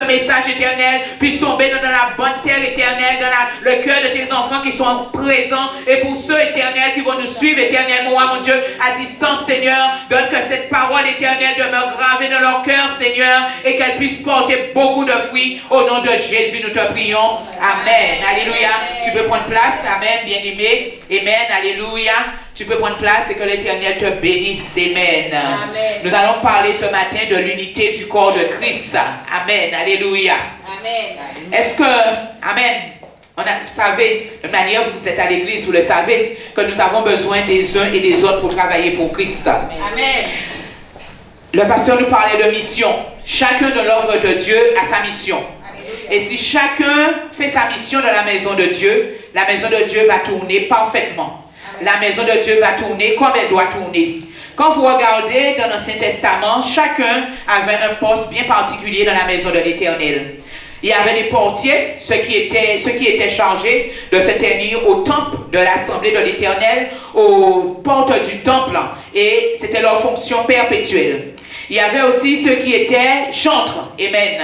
message éternel puisse tomber dans la bonne terre éternelle, dans le cœur de tes enfants qui sont présents, et pour ceux éternels qui vont nous suivre éternellement, mon Dieu, à distance, Seigneur, donne que cette parole éternelle demeure gravée dans leur cœur, Seigneur, et qu'elle puisse porter beaucoup de fruits. Au nom de Jésus, nous te prions. Amen. Alléluia. Tu peux prendre place. Amen, bien-aimé. Amen. Alléluia. Tu peux prendre place et que l'Éternel te bénisse. Amen. Amen. Nous allons parler ce matin de l'unité du corps de Christ. Amen. Alléluia. Amen. Est-ce que, Amen, vous savez, de manière vous êtes à l'église, vous le savez, que nous avons besoin des uns et des autres pour travailler pour Christ. Amen. Le pasteur nous parlait de mission. Chacun de l'œuvre de Dieu a sa mission. Et si chacun fait sa mission dans la maison de Dieu, la maison de Dieu va tourner parfaitement. La maison de Dieu va tourner comme elle doit tourner. Quand vous regardez dans l'Ancien Testament, chacun avait un poste bien particulier dans la maison de l'Éternel. Il y avait des portiers, ceux qui étaient chargés de se tenir au temple de l'Assemblée de l'Éternel, aux portes du temple, et c'était leur fonction perpétuelle. Il y avait aussi ceux qui étaient chantres, amen.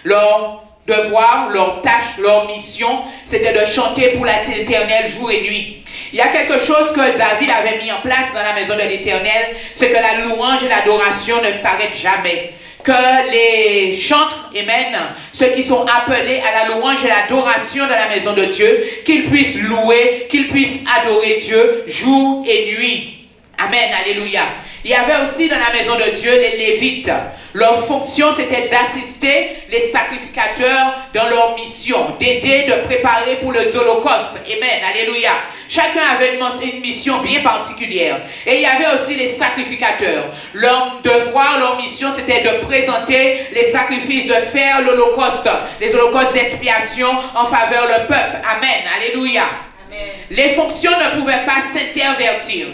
Leur devoir, leur tâche, leur mission, c'était de chanter pour l'Éternel jour et nuit. Il y a quelque chose que David avait mis en place dans la maison de l'Éternel, c'est que la louange et l'adoration ne s'arrêtent jamais. Que les chantres, amen, ceux qui sont appelés à la louange et l'adoration de la maison de Dieu, qu'ils puissent louer, qu'ils puissent adorer Dieu jour et nuit. Amen, alléluia. Il y avait aussi dans la maison de Dieu les Lévites. Leur fonction, c'était d'assister les sacrificateurs dans leur mission, d'aider, de préparer pour les holocaustes. Amen, alléluia. Chacun avait une mission bien particulière. Et il y avait aussi les sacrificateurs. Leur devoir, leur mission, c'était de présenter les sacrifices, de faire l'holocauste, les holocaustes d'expiation en faveur du peuple. Amen, alléluia. Amen. Les fonctions ne pouvaient pas s'intervertir.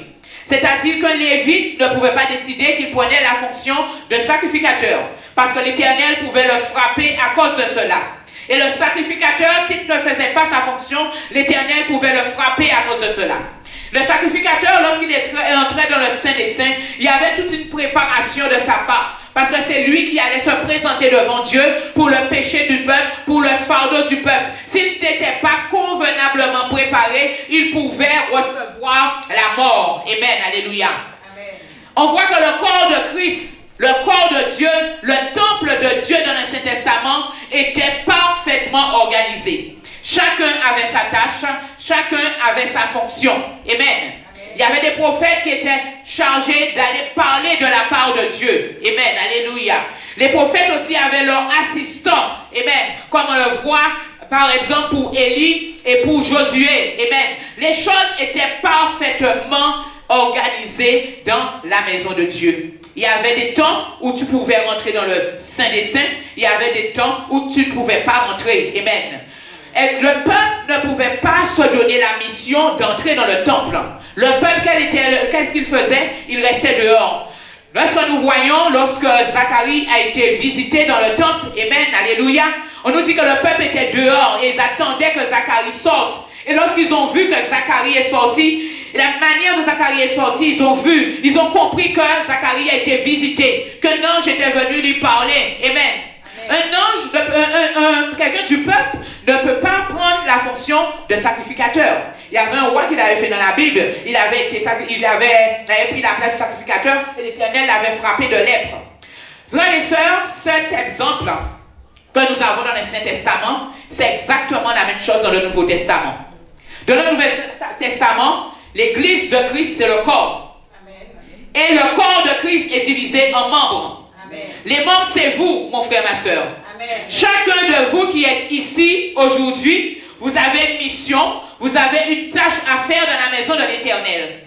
C'est-à-dire qu'un lévite ne pouvait pas décider qu'il prenait la fonction de sacrificateur, parce que l'Éternel pouvait le frapper à cause de cela. Et le sacrificateur, s'il ne faisait pas sa fonction, l'Éternel pouvait le frapper à cause de cela. Le sacrificateur, lorsqu'il entrait dans le Saint des Saints, il y avait toute une préparation de sa part. Parce que c'est lui qui allait se présenter devant Dieu pour le péché du peuple, pour le fardeau du peuple. S'il n'était pas convenablement préparé, il pouvait recevoir la mort. Amen. Alléluia. Amen. On voit que le corps de Christ, le corps de Dieu, le temple de Dieu dans l'Ancien Testament était parfaitement organisé. Chacun avait sa tâche, chacun avait sa fonction. Amen. Il y avait des prophètes qui étaient chargés d'aller parler de la part de Dieu. Amen. Alléluia. Les prophètes aussi avaient leurs assistants. Amen. Comme on le voit, par exemple, pour Élie et pour Josué. Amen. Les choses étaient parfaitement organisées dans la maison de Dieu. Il y avait des temps où tu pouvais rentrer dans le Saint des Saints. Il y avait des temps où tu ne pouvais pas rentrer. Amen. Et le peuple ne pouvait pas se donner la mission d'entrer dans le temple. Le peuple, qu'est-ce qu'il faisait? Il restait dehors. Lorsque nous voyons, lorsque Zacharie a été visité dans le temple, amen, alléluia, on nous dit que le peuple était dehors et ils attendaient que Zacharie sorte. Et lorsqu'ils ont vu que Zacharie est sorti, la manière dont Zacharie est sorti, ils ont compris que Zacharie a été visité, que l'ange était venu lui parler. Amen. Un ange, quelqu'un du peuple ne peut pas prendre la fonction de sacrificateur. Il y avait un roi qui l'avait fait dans la Bible. Il avait pris la place du sacrificateur et l'Éternel l'avait frappé de lèpre. Frères et sœurs, cet exemple que nous avons dans le Saint Testament, c'est exactement la même chose dans le Nouveau Testament. Dans le Nouveau Testament, l'Église de Christ, c'est le corps. Amen. Et le corps de Christ est divisé en membres. Les membres, c'est vous, mon frère, ma soeur. Amen. Chacun de vous qui êtes ici aujourd'hui, vous avez une mission, vous avez une tâche à faire dans la maison de l'Éternel.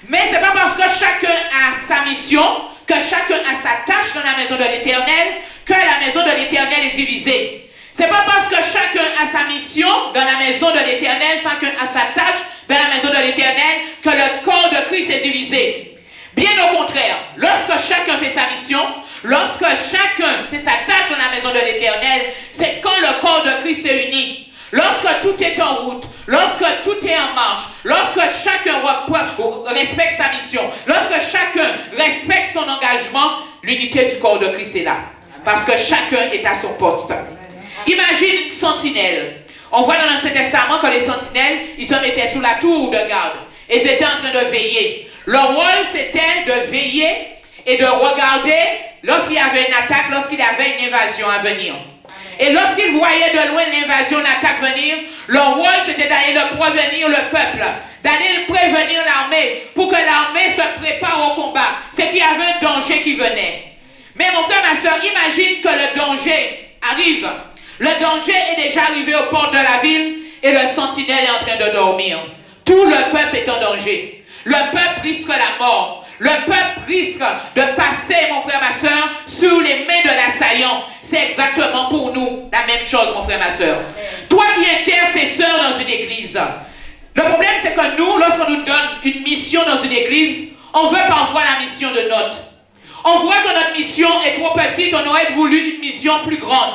Mais ce n'est pas parce que chacun a sa mission, que chacun a sa tâche dans la maison de l'Éternel, que la maison de l'Éternel est divisée. Ce n'est pas parce que chacun a sa mission dans la maison de l'Éternel, chacun a sa tâche dans la maison de l'Éternel, que le corps de Christ est divisé. Bien au contraire, lorsque chacun fait sa mission, lorsque chacun fait sa tâche dans la maison de l'Éternel, c'est quand le corps de Christ est uni. Lorsque tout est en route, lorsque tout est en marche, lorsque chacun respecte sa mission, lorsque chacun respecte son engagement, l'unité du corps de Christ est là. Parce que chacun est à son poste. Imagine une sentinelle. On voit dans l'Ancien Testament que les sentinelles, ils se mettaient sous la tour de garde. Et ils étaient en train de veiller. Leur rôle, c'était de veiller et de regarder lorsqu'il y avait une attaque, lorsqu'il y avait une invasion à venir. Et lorsqu'ils voyaient de loin l'invasion, l'attaque venir, leur rôle, c'était d'aller prévenir le peuple, d'aller prévenir l'armée, pour que l'armée se prépare au combat. C'est qu'il y avait un danger qui venait. Mais mon frère, ma soeur, imagine que le danger arrive. Le danger est déjà arrivé aux portes de la ville et le sentinelle est en train de dormir. Tout le peuple est en danger. Le peuple risque la mort. Le peuple risque de passer, mon frère, ma soeur, sous les mains de l'assaillant. C'est exactement pour nous la même chose, mon frère, ma soeur. Toi qui es intercesseur dans une église, le problème c'est que nous, lorsqu'on nous donne une mission dans une église, on veut parfois la mission de notre. On voit que notre mission est trop petite, on aurait voulu une mission plus grande.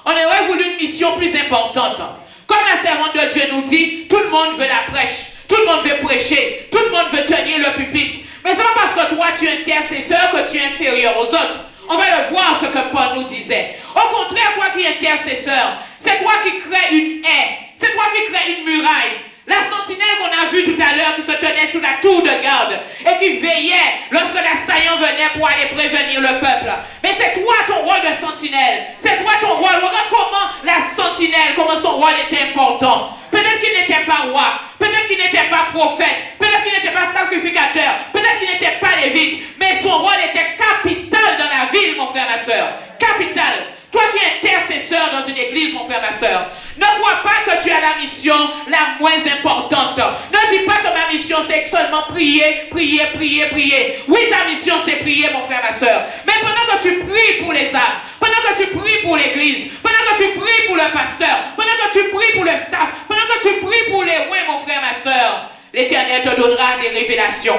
On aurait voulu une mission plus importante. Comme la servante de Dieu nous dit, tout le monde veut la prêche, tout le monde veut prêcher, tout le monde veut tenir le pupitre. Mais c'est pas parce que toi tu es intercesseur que tu es inférieur aux autres. On va le voir ce que Paul nous disait. Au contraire, toi qui es intercesseur, c'est toi qui crée une haie, c'est toi qui crée une muraille. La sentinelle qu'on a vue tout à l'heure qui se tenait sous la tour de garde et qui veillait lorsque l'assaillant venait pour aller prévenir le peuple. Mais c'est toi ton rôle de sentinelle. C'est toi ton rôle. Regarde comment la sentinelle, comment son rôle était important. Peut-être qu'il n'était pas roi, peut-être qu'il n'était pas prophète, peut-être qu'il n'était pas sacrificateur, peut-être qu'il n'était pas lévite, mais son rôle était capital dans la ville, mon frère, ma soeur. Capital. Toi qui es intercesseur dans une église, mon frère, ma soeur, ne crois pas que tu as la mission la moins importante. Ne dis pas que ma mission c'est seulement prier, prier, prier, prier. Oui, ta mission c'est prier, mon frère, ma soeur. Mais pendant que tu pries pour les âmes, pendant que tu pries pour l'église, pendant que tu pries pour le pasteur, pendant que tu pries pour le staff, pendant que tu pries pour les rois, mon frère, ma soeur, l'Éternel te donnera des révélations.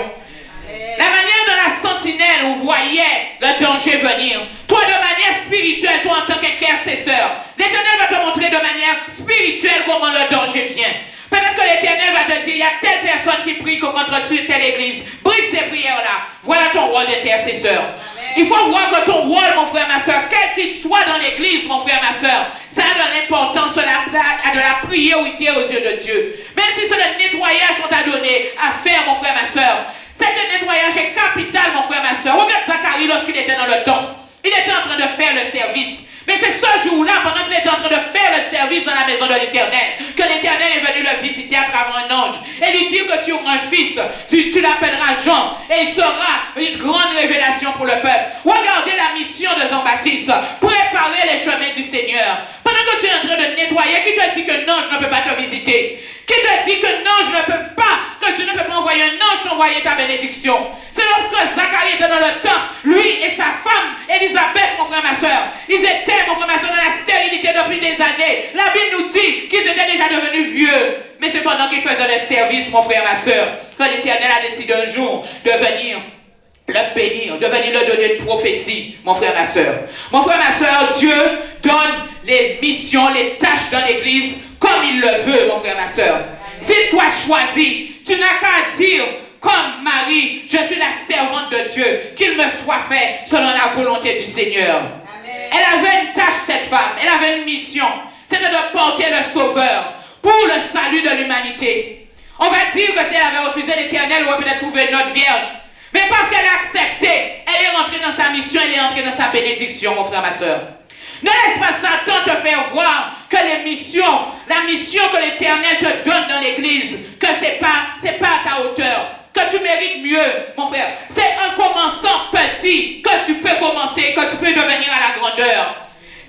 La manière dont la sentinelle voyait le danger venir. Toi, de manière spirituelle, toi en tant qu'intercesseur, l'Éternel va te montrer de manière spirituelle comment le danger vient. Peut-être que l'Éternel va te dire, il y a telle personne qui prie contre telle église. Brise ces prières-là. Voilà ton rôle d'intercesseur. Il faut voir que ton rôle, mon frère, ma soeur, quel qu'il soit dans l'église, mon frère, ma soeur, ça a de l'importance à de la priorité aux yeux de Dieu. Même si c'est le nettoyage qu'on t'a donné à faire, mon frère, ma soeur, c'est un nettoyage est capital, mon frère, ma soeur. Regarde Zacharie lorsqu'il était dans le temple. Il était en train de faire le service. Mais c'est ce jour-là, pendant qu'il était en train de faire le service dans la maison de l'Éternel, que l'Éternel est venu le visiter à travers un ange et lui dire que tu auras un fils, tu l'appelleras Jean, et il sera une grande révélation pour le peuple. Regardez la mission de Jean-Baptiste, préparer les chemins du Seigneur. Pendant que tu es en train de nettoyer, qui te dit que non, je ne peux pas te visiter? Qui te dit que non, je ne peux pas, que tu ne peux pas envoyer un ange t'envoyer ta bénédiction? C'est lorsque Zacharie était dans le temple, lui et sa femme, Élisabeth, mon frère, ma soeur, ils étaient, mon frère, ma soeur, dans la stérilité depuis des années. La Bible nous dit qu'ils étaient déjà devenus vieux. Mais c'est pendant qu'ils faisaient le service, mon frère, ma soeur, que l'Éternel a décidé un jour de venir le bénir, de venir lui donner une prophétie, mon frère, ma soeur. Mon frère, ma soeur, Dieu donne les missions, les tâches dans l'église comme il le veut, mon frère, ma soeur. S'il t'a choisi, tu n'as qu'à dire, comme Marie, je suis la servante de Dieu, qu'il me soit fait selon la volonté du Seigneur. Amen. Elle avait une tâche, cette femme, elle avait une mission, c'était de porter le Sauveur pour le salut de l'humanité. On va dire que si elle avait refusé l'Éternel, elle aurait peut-être trouvé une autre vierge. Mais parce qu'elle a accepté, elle est rentrée dans sa mission, elle est rentrée dans sa bénédiction, mon frère, ma soeur. Ne laisse pas Satan te faire voir que la mission que l'Éternel te donne dans l'église, que c'est pas à ta hauteur, que tu mérites mieux, mon frère. C'est en commençant petit que tu peux commencer, que tu peux devenir à la grandeur.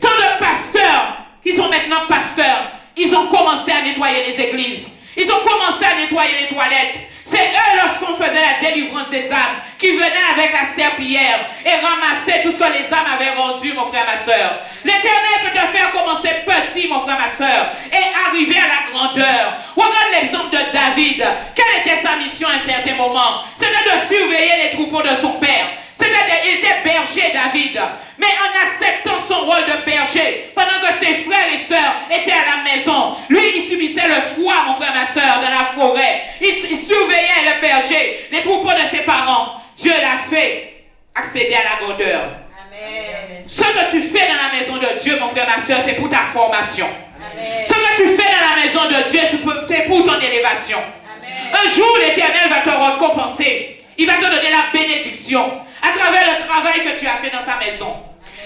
Tant de pasteurs qui sont maintenant pasteurs, ils ont commencé à nettoyer les églises. Ils ont commencé à nettoyer les toilettes. C'est eux, lorsqu'on faisait la délivrance des âmes, qui venaient avec la serpillière et ramassaient tout ce que les âmes avaient rendu, mon frère, ma soeur. L'Éternel peut te faire commencer petit, mon frère, ma soeur, et arriver à la grandeur. Regarde l'exemple de David. Quelle était sa mission à un certain moment? C'était de surveiller les troupeaux de son père. Il était berger, David. Mais en acceptant son rôle de berger, pendant que ses frères et sœurs étaient à la maison, lui, il subissait le froid, mon frère, ma soeur, dans la forêt. Il surveillait le berger, les troupeaux de ses parents. Dieu l'a fait accéder à la grandeur. Amen. Ce que tu fais dans la maison de Dieu, mon frère, ma soeur, c'est pour ta formation. Amen. Ce que tu fais dans la maison de Dieu, c'est pour ton élévation. Amen. Un jour, l'Éternel va te récompenser. Il va te donner la bénédiction à travers le travail que tu as fait dans sa maison.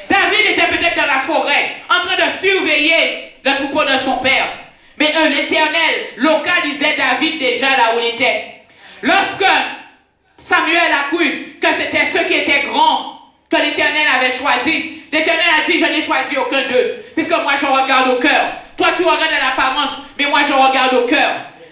David était peut-être dans la forêt, en train de surveiller le troupeau de son père. Mais l'Éternel localisait David déjà là où il était. Lorsque Samuel a cru que c'était ceux qui étaient grands que l'Éternel avait choisi, l'Éternel a dit, je n'ai choisi aucun d'eux, puisque moi je regarde au cœur. Toi tu regardes à l'apparence, mais moi je regarde au cœur.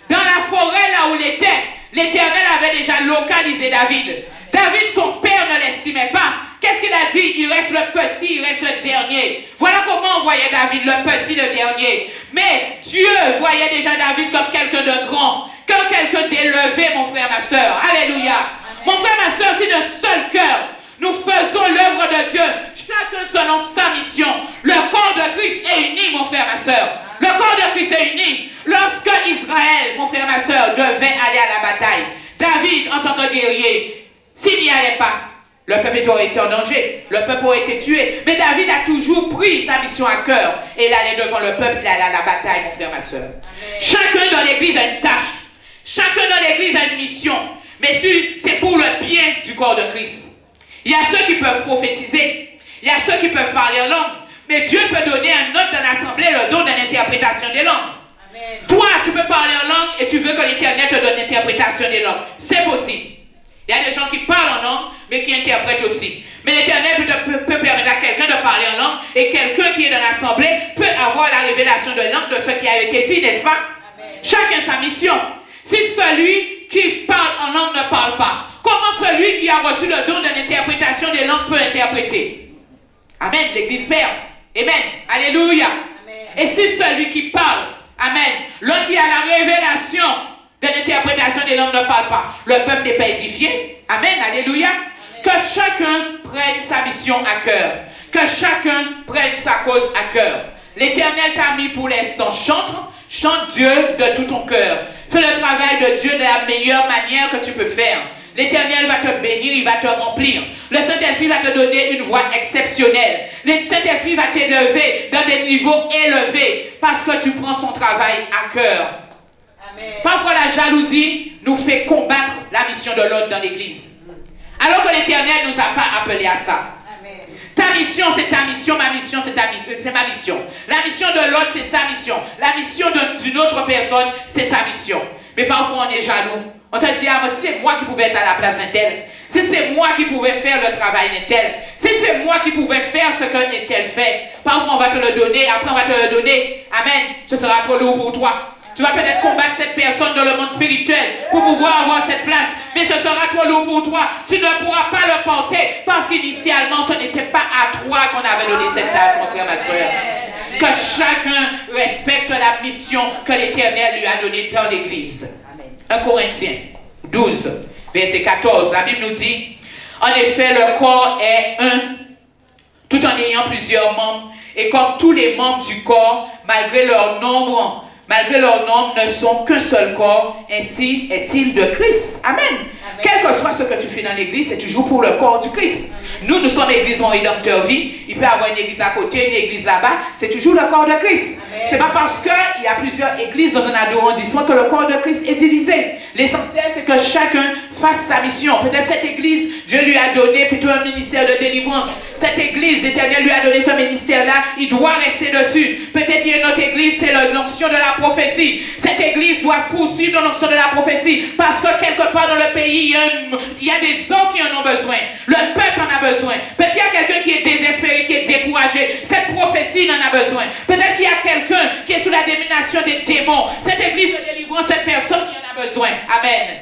Dans la forêt là où il était, l'Éternel avait déjà localisé David. David, son père, ne l'estimait pas. Qu'est-ce qu'il a dit? Il reste le petit, il reste le dernier. Voilà comment on voyait David, le petit, le dernier. Mais Dieu voyait déjà David comme quelqu'un de grand, comme quelqu'un d'élevé, mon frère, ma soeur. Alléluia. Amen. Mon frère, ma soeur, si de seul cœur, nous faisons l'œuvre de Dieu, chacun selon sa mission. Le corps de Christ est uni, mon frère, ma soeur. Le corps de Christ est uni. Lorsque Israël, mon frère, ma soeur, devait aller à la bataille, David, en tant que guerrier, s'il n'y allait pas, le peuple aurait été en danger, le peuple aurait été tué. Mais David a toujours pris sa mission à cœur et il allait devant le peuple, il allait à la bataille, mon frère, ma soeur. Chacun dans l'église a une tâche, chacun dans l'église a une mission, mais c'est pour le bien du corps de Christ. Il y a ceux qui peuvent prophétiser, il y a ceux qui peuvent parler en langue, mais Dieu peut donner à un autre dans l'assemblée le don de l'interprétation des langues. Amen. Toi, tu peux parler en langue et tu veux que l'Éternel te donne l'interprétation des langues. C'est possible. Il y a des gens qui parlent en langue, mais qui interprètent aussi. Mais l'Éternel peut permettre à quelqu'un de parler en langue, et quelqu'un qui est dans l'assemblée peut avoir la révélation de langue de ce qui a été dit, n'est-ce pas? Amen. Chacun sa mission. Si celui qui parle en langue ne parle pas, comment celui qui a reçu le don de l'interprétation des langues peut interpréter? Amen. L'Église perd. Amen. Alléluia. Amen. Et si celui qui parle, amen, l'autre qui a la révélation de l'interprétation des langues ne parle pas, le peuple n'est pas édifié. Amen, alléluia. Amen. Que chacun prenne sa mission à cœur. Que chacun prenne sa cause à cœur. L'Éternel t'a mis pour l'instant. Chante Dieu de tout ton cœur. Fais le travail de Dieu de la meilleure manière que tu peux faire. L'Éternel va te bénir, il va te remplir. Le Saint-Esprit va te donner une voix exceptionnelle. Le Saint-Esprit va t'élever dans des niveaux élevés parce que tu prends son travail à cœur. Amen. Parfois la jalousie nous fait combattre la mission de l'autre dans l'église. Alors que l'Éternel ne nous a pas appelés à ça. Amen. Ta mission c'est ta mission, ma mission c'est ma mission. La mission de l'autre c'est sa mission. La mission d'une autre personne c'est sa mission. Mais parfois on est jaloux. On se dit, ah, si c'est moi qui pouvais être à la place d'un tel, si c'est moi qui pouvais faire le travail d'un tel, si c'est moi qui pouvais faire ce qu'un tel fait, parfois on va te le donner, après on va te le donner. Amen. Ce sera trop lourd pour toi. Tu vas peut-être combattre cette personne dans le monde spirituel pour pouvoir avoir cette place, mais ce sera trop lourd pour toi. Tu ne pourras pas le porter parce qu'initialement ce n'était pas à toi qu'on avait donné cette tâche, mon frère, ma soeur. Que chacun respecte la mission que l'Éternel lui a donnée dans l'église. 1 Corinthiens 12, verset 14, la Bible nous dit, en effet, le corps est un, tout en ayant plusieurs membres, et comme tous les membres du corps, malgré leur nombre, ne sont qu'un seul corps, ainsi est-il de Christ. Amen. Amen. Quel que soit ce que tu fais dans l'église, c'est toujours pour le corps du Christ. Amen. Nous sommes l'église Mon Rédempteur Vie. Il peut y avoir une église à côté, une église là-bas. C'est toujours le corps de Christ. C'est pas parce qu'il y a plusieurs églises dans un arrondissement que le corps de Christ est divisé. L'essentiel, c'est que chacun fasse sa mission. Peut-être cette église, Dieu lui a donné plutôt un ministère de délivrance. Cette église, l'Éternel lui a donné ce ministère-là. Il doit rester dessus. Peut-être qu'il y a une autre église, c'est l'onction de la prophétie. Cette église doit poursuivre l'onction de la prophétie. Parce que quelque part dans le pays, il y a des hommes qui en ont besoin. Le peuple en a besoin. Peut-être qu'il y a quelqu'un qui est désespéré, qui est découragé. Cette prophétie en a besoin. Peut-être qu'il y a quelqu'un qui est sous la domination des démons. Cette église de délivrance, cette personne qui en a besoin. Amen.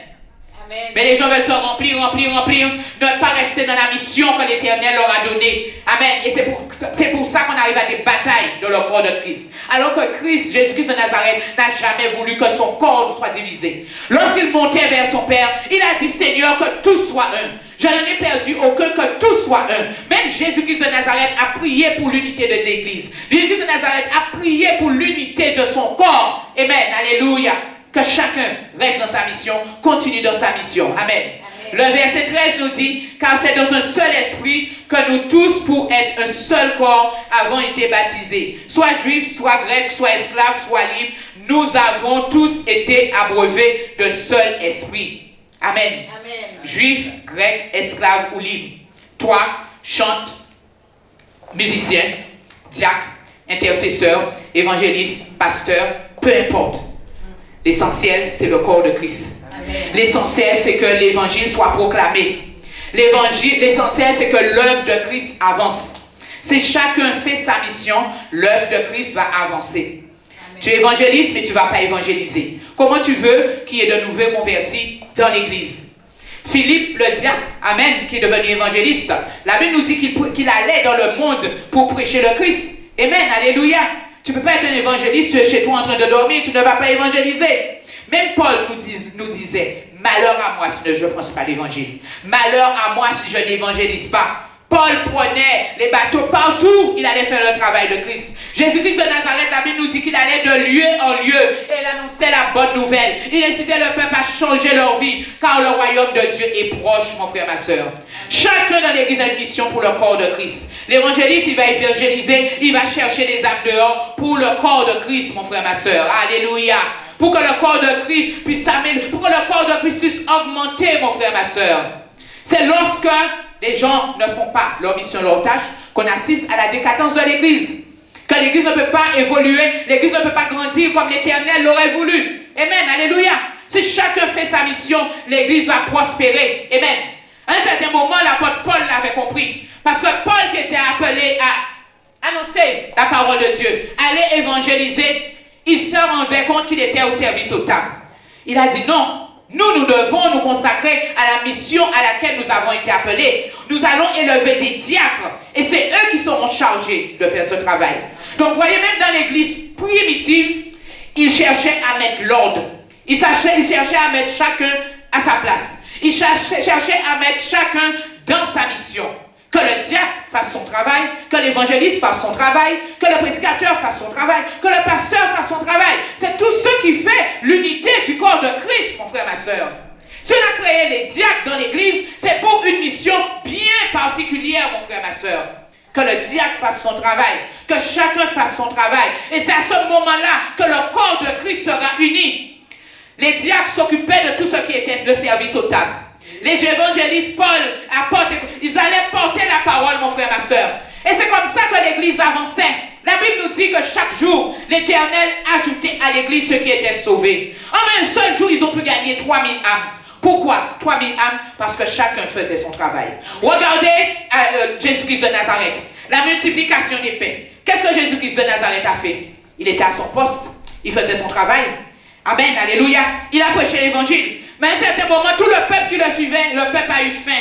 Mais les gens veulent se remplir, ne pas rester dans la mission que l'Éternel leur a donnée. Amen. Et c'est pour ça qu'on arrive à des batailles dans le corps de Christ. Alors que Christ, Jésus-Christ de Nazareth, n'a jamais voulu que son corps soit divisé. Lorsqu'il montait vers son Père, il a dit, Seigneur, que tout soit un. Je n'en ai perdu aucun, que tout soit un. Même Jésus-Christ de Nazareth a prié pour l'unité de l'Église. Jésus-Christ de Nazareth a prié pour l'unité de son corps. Amen. Alléluia. Que chacun reste dans sa mission, continue dans sa mission. Amen. Amen. Le verset 13 nous dit, car c'est dans un seul esprit que nous tous, pour être un seul corps, avons été baptisés. Soit juifs, soit grecs, soit esclaves, soit libres, nous avons tous été abreuvés d'un seul esprit. Amen. Amen. Juifs, grecs, esclaves ou libres. Toi, chante, musicien, diacre, intercesseur, évangéliste, pasteur, peu importe. L'essentiel, c'est le corps de Christ. L'essentiel, c'est que l'évangile soit proclamé. L'essentiel, c'est que l'œuvre de Christ avance. Si chacun fait sa mission, l'œuvre de Christ va avancer. Amen. Tu évangélises, mais tu ne vas pas évangéliser. Comment tu veux qu'il y ait de nouveaux convertis dans l'église? Philippe, le diacre, amen, qui est devenu évangéliste, la Bible nous dit qu'il allait dans le monde pour prêcher le Christ. Amen, alléluia. Tu ne peux pas être un évangéliste, tu es chez toi en train de dormir, tu ne vas pas évangéliser. Même Paul nous disait, malheur à moi si je ne pense pas l'évangile. Malheur à moi si je n'évangélise pas. Paul prenait les bateaux partout, il allait faire le travail de Christ. Jésus-Christ de Nazareth, la Bible nous dit qu'il allait de lieu en lieu et il annonçait la bonne nouvelle. Il incitait le peuple à changer leur vie, car le royaume de Dieu est proche, mon frère, ma soeur. Chacun dans l'église a une mission pour le corps de Christ. L'évangéliste, il va évangéliser, il va chercher des âmes dehors pour le corps de Christ, mon frère, ma soeur. Alléluia. Pour que le corps de Christ puisse s'améliorer, pour que le corps de Christ puisse augmenter, mon frère, ma soeur. C'est lorsque les gens ne font pas leur mission, leur tâche, qu'on assiste à la décadence de l'église. Que l'église ne peut pas évoluer, l'église ne peut pas grandir comme l'Éternel l'aurait voulu. Amen, alléluia. Si chacun fait sa mission, l'église va prospérer. Amen. À un certain moment, l'apôtre Paul l'avait compris. Parce que Paul qui était appelé à annoncer la parole de Dieu, aller évangéliser, il se rendait compte qu'il était au service aux tables. Il a dit non. Nous devons nous consacrer à la mission à laquelle nous avons été appelés. Nous allons élever des diacres et c'est eux qui seront chargés de faire ce travail. Donc, voyez, même dans l'église primitive, ils cherchaient à mettre l'ordre. Ils cherchaient à mettre chacun à sa place. Ils cherchaient à mettre chacun dans sa mission. Que le diacre fasse son travail, que l'évangéliste fasse son travail, que le prédicateur fasse son travail, que le pasteur fasse son travail. C'est tout ce qui fait l'unité du corps de Christ, mon frère, ma soeur. Si on a créé les diacres dans l'église, c'est pour une mission bien particulière, mon frère, ma soeur. Que le diacre fasse son travail, que chacun fasse son travail. Et c'est à ce moment-là que le corps de Christ sera uni. Les diacres s'occupaient de tout ce qui était le service aux tables. Les évangélistes, Paul, apôtres, ils allaient porter la parole, mon frère, ma soeur. Et c'est comme ça que l'église avançait. La Bible nous dit que chaque jour, l'Éternel ajoutait à l'église ceux qui étaient sauvés. En un seul jour, ils ont pu gagner 3000 âmes. Pourquoi 3000 âmes? Parce que chacun faisait son travail. Regardez Jésus-Christ de Nazareth. La multiplication des pains. Qu'est-ce que Jésus-Christ de Nazareth a fait? Il était à son poste. Il faisait son travail. Amen, alléluia. Il a prêché l'évangile. Mais à un certain moment, tout le peuple qui le suivait, le peuple a eu faim.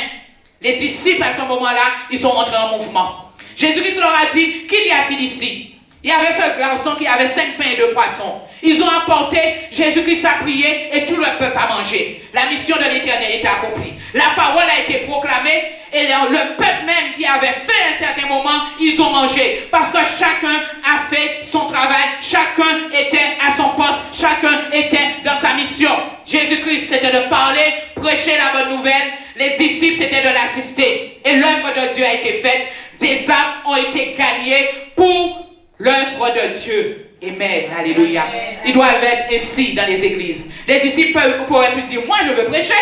Les disciples, à ce moment-là, ils sont entrés en mouvement. Jésus-Christ leur a dit, qu'y a-t-il ici? Il y avait ce garçon qui avait 5 pains et 2 poissons. Ils ont apporté, Jésus-Christ a prié et tout le peuple a mangé. La mission de l'Éternel était accomplie. La parole a été proclamée et le peuple même qui avait faim à un certain moment, ils ont mangé. Parce que chacun a fait son travail, chacun était à son poste, chacun était dans sa mission. Jésus-Christ, c'était de parler, prêcher la bonne nouvelle. Les disciples, c'était de l'assister. Et l'œuvre de Dieu a été faite. Des âmes ont été gagnées pour l'œuvre de Dieu. Amen. Alléluia. Ils doivent être ici dans les églises. Les disciples pourraient plus dire, moi je veux prêcher.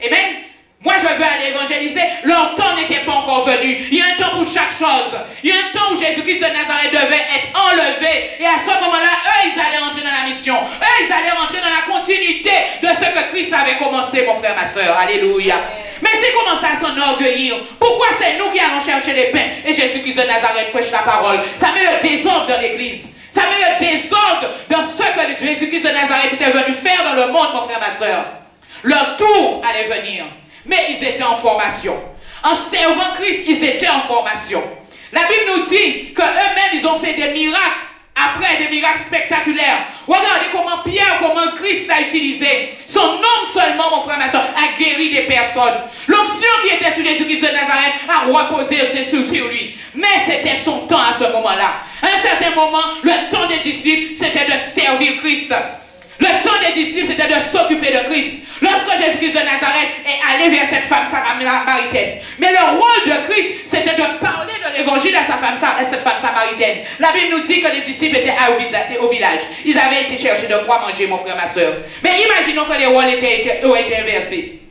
Amen. Moi je veux aller évangéliser. Leur temps n'était pas encore venu. Il y a un temps pour chaque chose. Il y a un temps où Jésus-Christ de Nazareth devait être enlevé. Et à ce moment-là, eux, ils allaient entrer dans la mission. Eux, ils allaient rentrer dans la continuité de ce que Christ avait commencé, mon frère, ma soeur. Alléluia. Mais s'ils commençaient à s'enorgueillir, pourquoi c'est nous qui allons chercher les pains et Jésus-Christ de Nazareth prêche la parole? Ça met le désordre dans l'église. Ça met le désordre dans ce que Jésus-Christ de Nazareth était venu faire dans le monde, mon frère, ma soeur. Leur tour allait venir. Mais ils étaient en formation. En servant Christ, ils étaient en formation. La Bible nous dit qu'eux-mêmes, ils ont fait des miracles. Après, des miracles spectaculaires. Regardez comment Pierre, comment Christ l'a utilisé. Son nom seulement, mon frère, ma soeur, a guéri des personnes. L'onction qui était sur Jésus-Christ de Nazareth a reposé sur lui. Mais c'était son temps à ce moment-là. À un certain moment, le temps des disciples, c'était de servir Christ. Le temps des disciples, c'était de s'occuper de Christ. Lorsque Jésus-Christ de Nazareth est allé vers cette femme samaritaine. Mais le rôle de Christ, c'était de parler de l'évangile à cette femme samaritaine. La Bible nous dit que les disciples étaient au village. Ils avaient été chercher de quoi manger, mon frère, ma soeur. Mais imaginons que les rôles ont été inversés.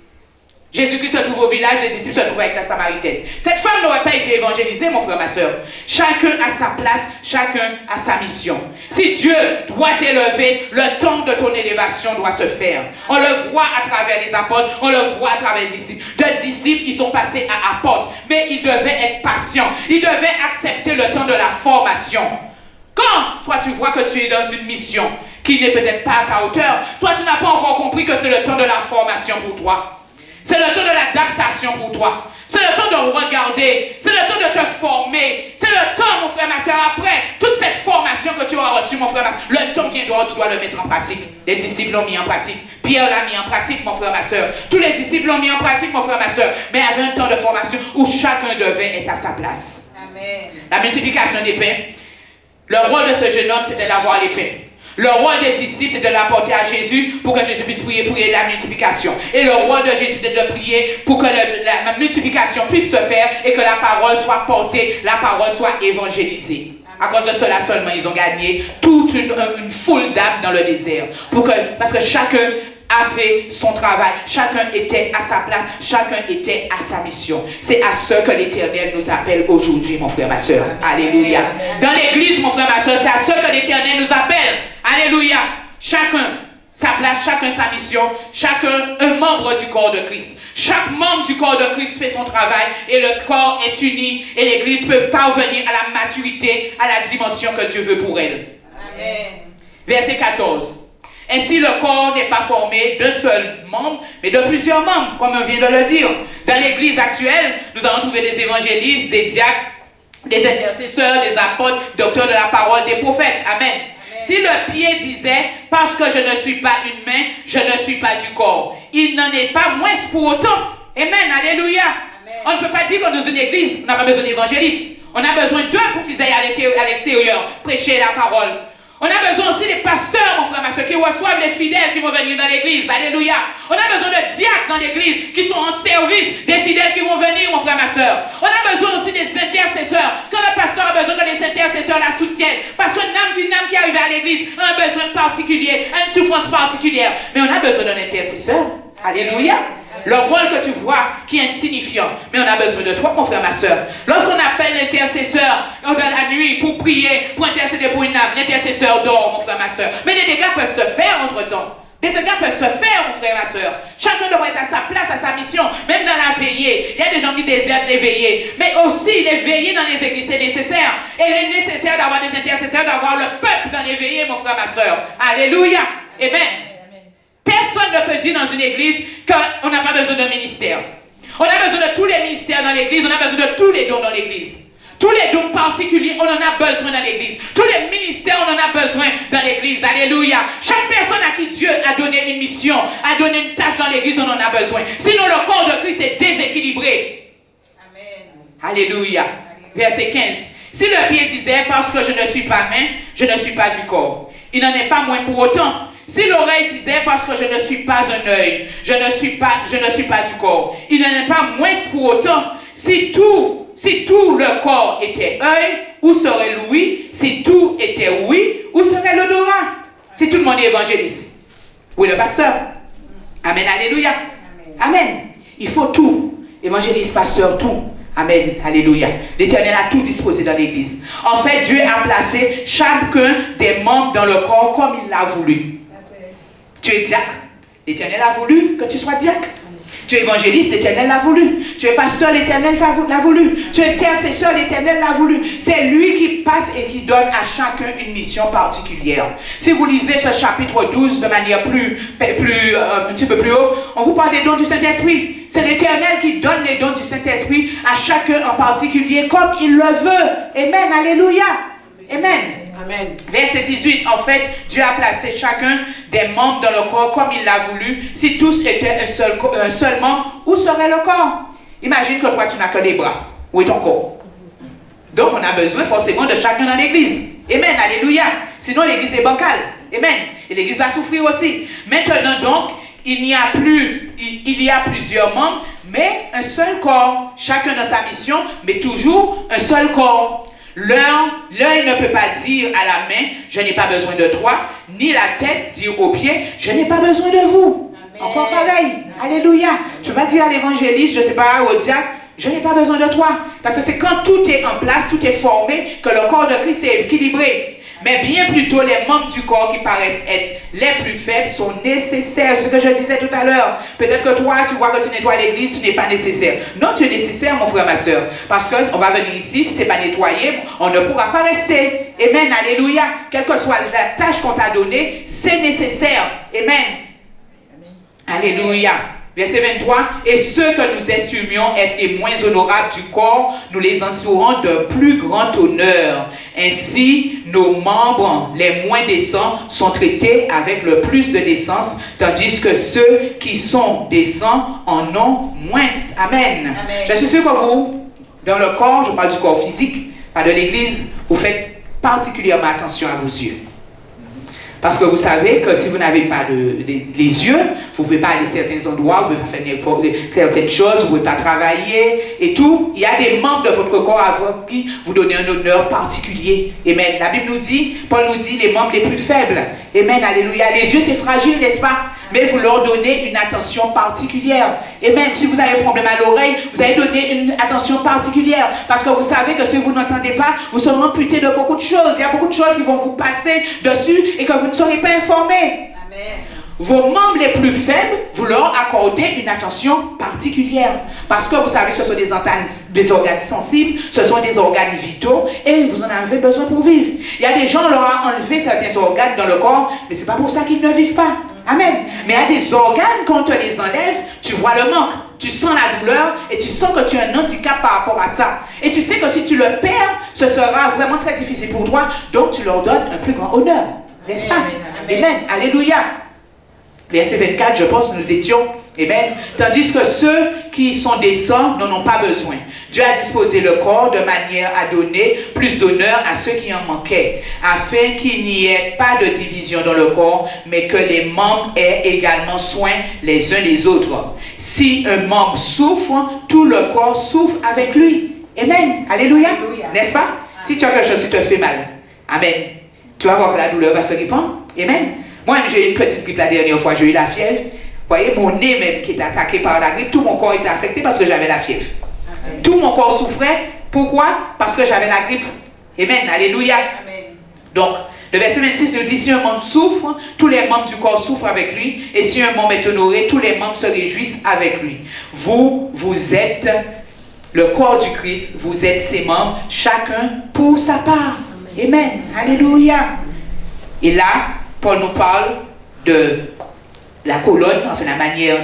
Jésus-Christ se trouve au village, les disciples se trouvent avec la Samaritaine. Cette femme n'aurait pas été évangélisée, mon frère, ma soeur. Chacun a sa place, chacun a sa mission. Si Dieu doit t'élever, le temps de ton élévation doit se faire. On le voit à travers les apôtres, on le voit à travers les disciples. De disciples, ils sont passés à apôtres, mais ils devaient être patients. Ils devaient accepter le temps de la formation. Quand toi tu vois que tu es dans une mission qui n'est peut-être pas à ta hauteur, toi tu n'as pas encore compris que c'est le temps de la formation pour toi. C'est le temps de l'adaptation pour toi. C'est le temps de regarder. C'est le temps de te former. C'est le temps, mon frère, ma soeur, après toute cette formation que tu as reçue, mon frère, ma soeur, le temps viendra, tu dois le mettre en pratique. Les disciples l'ont mis en pratique. Pierre l'a mis en pratique, mon frère, ma soeur. Tous les disciples l'ont mis en pratique, mon frère, ma soeur. Mais il y avait un temps de formation où chacun devait être à sa place. Amen. La multiplication des pains. Le rôle de ce jeune homme, c'était d'avoir les pains. Le rôle des disciples, c'est de l'apporter à Jésus pour que Jésus puisse prier pour la multiplication. Et le rôle de Jésus, c'est de prier pour que la multiplication puisse se faire et que la parole soit portée, la parole soit évangélisée. À cause de cela seulement, ils ont gagné toute une foule d'âmes dans le désert. Parce que chacun a fait son travail, chacun était à sa place, chacun était à sa mission. C'est à ce que l'Éternel nous appelle aujourd'hui, mon frère, ma soeur. Alléluia. Dans l'église, mon frère, ma soeur, c'est à ce que l'Éternel nous appelle. Alléluia. Chacun sa place, chacun sa mission, chacun un membre du corps de Christ. Chaque membre du corps de Christ fait son travail et le corps est uni et l'église peut parvenir à la maturité, à la dimension que Dieu veut pour elle. Amen. Verset 14. Ainsi, le corps n'est pas formé d'un seul membre, mais de plusieurs membres, comme on vient de le dire. Dans l'église actuelle, nous allons trouver des évangélistes, des diacres, des intercesseurs, des apôtres, docteurs de la parole, des prophètes. Amen. Si le pied disait, parce que je ne suis pas une main, je ne suis pas du corps, il n'en est pas moins pour autant. Amen. Alléluia. Amen. On ne peut pas dire que dans une église, on n'a pas besoin d'évangélistes. On a besoin d'eux pour qu'ils aillent à l'extérieur prêcher la parole. On a besoin aussi des pasteurs, mon frère, ma soeur, qui reçoivent les fidèles qui vont venir dans l'église. Alléluia. On a besoin de diacres dans l'église qui sont en service des fidèles qui vont venir, mon frère, ma soeur. On a besoin aussi des intercesseurs. Quand le pasteur a besoin que les intercesseurs la soutiennent. Parce qu'une âme qui arrive à l'église a un besoin particulier, a une souffrance particulière. Mais on a besoin d'un intercesseur. Alléluia. Le rôle que tu vois qui est insignifiant. Mais on a besoin de toi, mon frère, ma soeur. Lorsqu'on appelle l'intercesseur dans la nuit pour prier, pour intercéder pour une âme, l'intercesseur dort, mon frère, ma soeur. Mais des dégâts peuvent se faire entre-temps. Des dégâts peuvent se faire, mon frère, ma soeur. Chacun devrait être à sa place, à sa mission, même dans la veillée. Il y a des gens qui désertent les veillées. Mais aussi, les veillées dans les églises, c'est nécessaire. Et il est nécessaire d'avoir des intercesseurs, d'avoir le peuple dans les veillées, mon frère, ma soeur. Alléluia. Amen. Personne ne peut dire dans une église qu'on n'a pas besoin d'un ministère. On a besoin de tous les ministères dans l'église, on a besoin de tous les dons dans l'église. Tous les dons particuliers, on en a besoin dans l'église. Tous les ministères, on en a besoin dans l'église. Alléluia. Chaque personne à qui Dieu a donné une mission, a donné une tâche dans l'église, on en a besoin. Sinon, le corps de Christ est déséquilibré. Amen. Alléluia. Verset 15. Si le pied disait, parce que je ne suis pas main, je ne suis pas du corps, il n'en est pas moins pour autant. Si l'oreille disait, parce que je ne suis pas un œil, je ne suis pas du corps, il n'en est pas moins pour autant. Si tout le corps était œil, où serait l'ouïe? Si tout était oui, où serait l'odorat? Si tout le monde est évangéliste. Oui, le pasteur. Amen, alléluia. Amen. Amen. Il faut tout. Évangéliste, pasteur, tout. Amen, alléluia. L'Éternel a tout disposé dans l'église. En fait, Dieu a placé chacun des membres dans le corps comme il l'a voulu. Tu es diacre, l'Éternel a voulu que tu sois diacre. Tu es évangéliste, l'Éternel l'a voulu. Tu es pasteur, l'Éternel l'a voulu. Tu es intercesseur, l'Éternel l'a voulu. C'est lui qui passe et qui donne à chacun une mission particulière. Si vous lisez ce chapitre 12 de manière un petit peu plus haut, on vous parle des dons du Saint-Esprit. C'est l'Éternel qui donne les dons du Saint-Esprit à chacun en particulier comme il le veut. Amen, alléluia. Amen. Amen. Verset 18, en fait, Dieu a placé chacun des membres dans le corps comme il l'a voulu. Si tous étaient un seul membre, où serait le corps? Imagine que toi, tu n'as que les bras. Où est ton corps? Donc, on a besoin forcément de chacun dans l'église. Amen, alléluia. Sinon, l'église est bancale. Amen. Et l'Église va souffrir aussi. Maintenant donc, il y a plusieurs membres, mais un seul corps, chacun dans sa mission, mais toujours un seul corps. L'un ne peut pas dire à la main, je n'ai pas besoin de toi, ni la tête dire aux pieds, je n'ai pas besoin de vous. Amen. Encore pareil. Amen. Alléluia. Tu vas dire à l'évangéliste, je ne sais pas, au diacre, je n'ai pas besoin de toi. Parce que c'est quand tout est en place, tout est formé, que le corps de Christ est équilibré. Mais bien plutôt, les membres du corps qui paraissent être les plus faibles sont nécessaires. Ce que je disais tout à l'heure. Peut-être que toi, tu vois que tu nettoies l'église, tu n'es pas nécessaire. Non, tu es nécessaire, mon frère, ma soeur. Parce qu'on va venir ici, si ce n'est pas nettoyé, on ne pourra pas rester. Amen, alléluia. Quelle que soit la tâche qu'on t'a donnée, c'est nécessaire. Amen. Alléluia. Verset 23, et ceux que nous estimions être les moins honorables du corps, nous les entourons d'un plus grand honneur. Ainsi, nos membres les moins décents sont traités avec le plus de décence, tandis que ceux qui sont décents en ont moins. Amen. Amen. Je suis sûr que vous, dans le corps, je parle du corps physique, pas de l'église, vous faites particulièrement attention à vos yeux. Parce que vous savez que si vous n'avez pas les yeux, vous ne pouvez pas aller à certains endroits, vous ne pouvez pas faire certaines choses, vous ne pouvez pas travailler et tout. Il y a des membres de votre corps à qui vous donnez un honneur particulier. Amen. La Bible nous dit, Paul nous dit, les membres les plus faibles. Amen. Alléluia. Les yeux, c'est fragile, n'est-ce pas? Mais vous leur donnez une attention particulière. Amen. Si vous avez un problème à l'oreille, vous allez donner une attention particulière. Parce que vous savez que si vous n'entendez pas, vous serez amputé de beaucoup de choses. Il y a beaucoup de choses qui vont vous passer dessus et que vous ne serez pas informés. Amen. Vos membres les plus faibles, vous leur accordez une attention particulière. Parce que vous savez que ce sont des organes sensibles, ce sont des organes vitaux et vous en avez besoin pour vivre. Il y a des gens, on leur a enlevé certains organes dans le corps, mais ce n'est pas pour ça qu'ils ne vivent pas. Amen. Mais il y a des organes, quand on te les enlève, tu vois le manque. Tu sens la douleur et tu sens que tu as un handicap par rapport à ça. Et tu sais que si tu le perds, ce sera vraiment très difficile pour toi. Donc tu leur donnes un plus grand honneur. N'est-ce pas? Amen. Amen. Alléluia. Verset 24, je pense que nous étions. Amen. Tandis que ceux qui sont décents n'en ont pas besoin. Dieu a disposé le corps de manière à donner plus d'honneur à ceux qui en manquaient, afin qu'il n'y ait pas de division dans le corps, mais que les membres aient également soin les uns des autres. Si un membre souffre, tout le corps souffre avec lui. Amen. Alléluia. N'est-ce pas? Si tu as quelque chose qui te fait mal, amen, tu vas voir que la douleur va se répandre. Amen. Moi, j'ai eu une petite grippe la dernière fois, j'ai eu la fièvre. Vous voyez, mon nez même qui était attaqué par la grippe, tout mon corps était affecté parce que j'avais la fièvre. Amen. Tout mon corps souffrait. Pourquoi? Parce que j'avais la grippe. Amen. Alléluia. Amen. Donc, le verset 26 nous dit, si un membre souffre, tous les membres du corps souffrent avec lui. Et si un membre est honoré, tous les membres se réjouissent avec lui. Vous êtes le corps du Christ, vous êtes ses membres, chacun pour sa part. Amen. Amen. Alléluia. Et là, Paul nous parle de la colonne, enfin la manière,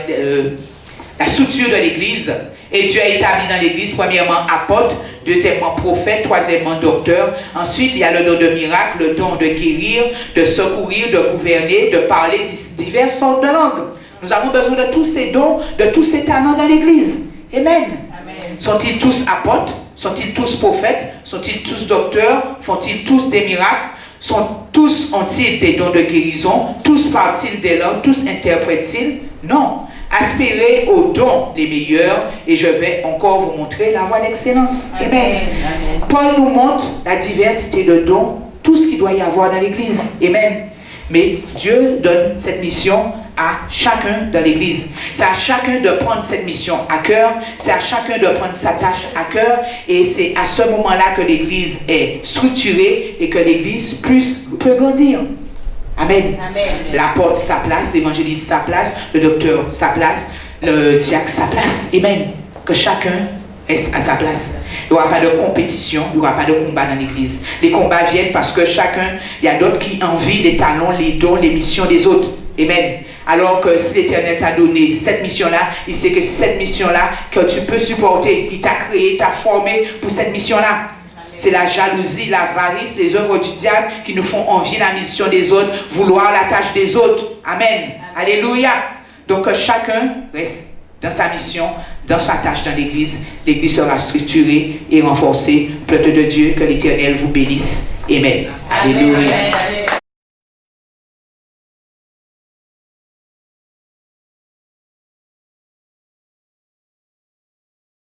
la structure de l'Église. Et Dieu a établi dans l'Église, premièrement, apôtre, deuxièmement, prophète, troisièmement, docteur. Ensuite, il y a le don de miracle, le don de guérir, de secourir, de gouverner, de parler diverses sortes de langues. Nous avons besoin de tous ces dons, de tous ces talents dans l'Église. Amen. Amen. Sont-ils tous apôtres? Sont-ils tous prophètes? Sont-ils tous docteurs? Font-ils tous des miracles? Ont-ils des dons de guérison? Tous parlent-ils des langues? Tous interprètent-ils? Non. Aspirez aux dons les meilleurs et je vais encore vous montrer la voie d'excellence. Amen. Amen. Paul nous montre la diversité de dons, tout ce qu'il doit y avoir dans l'Église. Amen. Mais Dieu donne cette mission à chacun de l'Église. C'est à chacun de prendre cette mission à cœur, c'est à chacun de prendre sa tâche à cœur et c'est à ce moment-là que l'Église est structurée et que l'Église peut grandir. Amen. Amen. L'apôtre sa place, l'évangéliste sa place, le docteur sa place, le diacre sa place. Amen. Que chacun reste à sa place. Il n'y aura pas de compétition, il n'y aura pas de combat dans l'Église. Les combats viennent parce que chacun, il y a d'autres qui envient les talents, les dons, les missions des autres. Amen. Alors que si l'Éternel t'a donné cette mission-là, il sait que c'est cette mission-là que tu peux supporter. Il t'a créé, t'a formé pour cette mission-là. C'est la jalousie, l'avarice, les œuvres du diable qui nous font envier la mission des autres, vouloir la tâche des autres. Amen. Amen. Alléluia. Donc chacun reste dans sa mission, dans sa tâche dans l'Église. L'Église sera structurée et renforcée. Peuple de Dieu, que l'Éternel vous bénisse. Amen. Alléluia. Amen.